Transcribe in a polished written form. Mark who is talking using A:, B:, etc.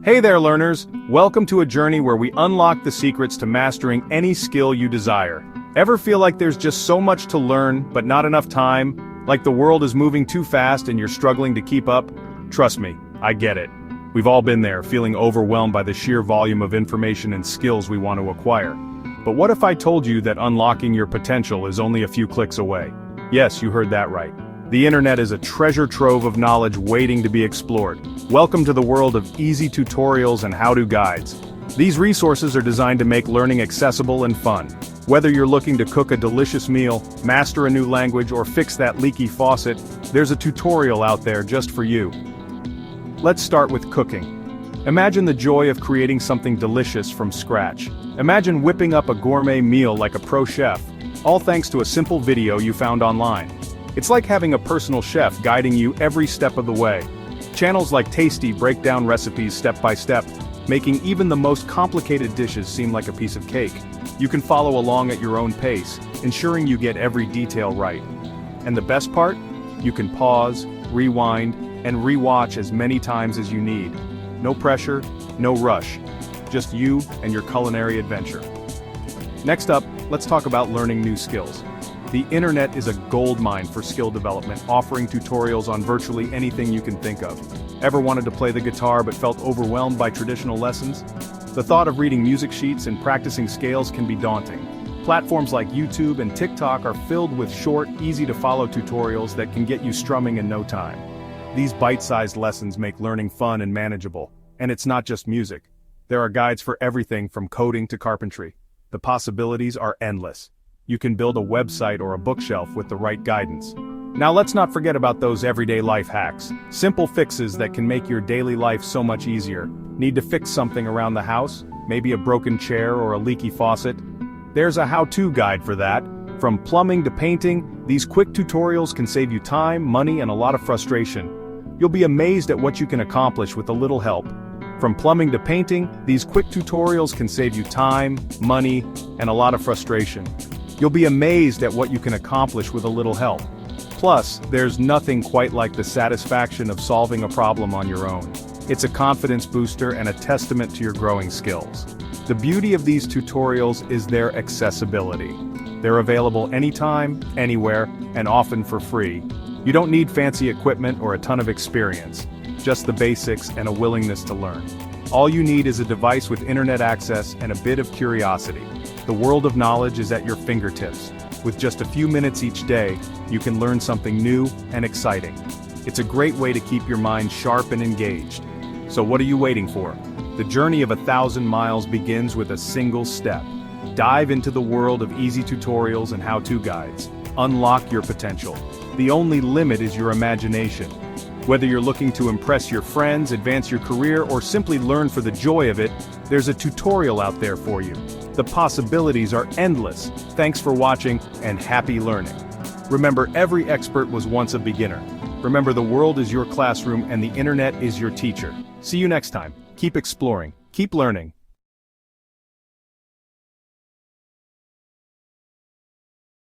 A: Hey there, learners! Welcome to a journey where we unlock the secrets to mastering any skill you desire. Ever feel like there's just so much to learn, but not enough time? Like the world is moving too fast and you're struggling to keep up? Trust me, I get it. We've all been there, feeling overwhelmed by the sheer volume of information and skills we want to acquire. But what if I told you that unlocking your potential is only a few clicks away? Yes, you heard that right. The internet is a treasure trove of knowledge waiting to be explored. Welcome to the world of easy tutorials and how-to guides. These resources are designed to make learning accessible and fun. Whether you're looking to cook a delicious meal, master a new language, or fix that leaky faucet, there's a tutorial out there just for you. Let's start with cooking. Imagine the joy of creating something delicious from scratch. Imagine whipping up a gourmet meal like a pro chef, all thanks to a simple video you found online. It's like having a personal chef guiding you every step of the way. Channels like Tasty break down recipes step by step, making even the most complicated dishes seem like a piece of cake. You can follow along at your own pace, ensuring you get every detail right. And the best part? You can pause, rewind, and re-watch as many times as you need. No pressure, no rush. Just you and your culinary adventure. Next up, let's talk about learning new skills. The internet is a goldmine for skill development, offering tutorials on virtually anything you can think of. Ever wanted to play the guitar but felt overwhelmed by traditional lessons? The thought of reading music sheets and practicing scales can be daunting. Platforms like YouTube and TikTok are filled with short, easy-to-follow tutorials that can get you strumming in no time. These bite-sized lessons make learning fun and manageable. And it's not just music. There are guides for everything from coding to carpentry. The possibilities are endless. You can build a website or a bookshelf with the right guidance. Now let's not forget about those everyday life hacks. Simple fixes that can make your daily life so much easier. Need to fix something around the house? Maybe a broken chair or a leaky faucet? There's a how-to guide for that. From plumbing to painting, these quick tutorials can save you time, money, and a lot of frustration. You'll be amazed at what you can accomplish with a little help. From plumbing to painting, these quick tutorials can save you time, money, and a lot of frustration. You'll be amazed at what you can accomplish with a little help. Plus, there's nothing quite like the satisfaction of solving a problem on your own. It's a confidence booster and a testament to your growing skills. The beauty of these tutorials is their accessibility. They're available anytime, anywhere, and often for free. You don't need fancy equipment or a ton of experience, just the basics and a willingness to learn. All you need is a device with internet access and a bit of curiosity. The world of knowledge is at your fingertips. With just a few minutes each day, you can learn something new and exciting. It's a great way to keep your mind sharp and engaged. So what are you waiting for? The journey of 1,000 miles begins with a single step. Dive into the world of easy tutorials and how-to guides. Unlock your potential. The only limit is your imagination. Whether you're looking to impress your friends, advance your career, or simply learn for the joy of it, there's a tutorial out there for you. The possibilities are endless. Thanks for watching, and happy learning. Remember, every expert was once a beginner. Remember, the world is your classroom and the internet is your teacher. See you next time. Keep exploring, keep learning,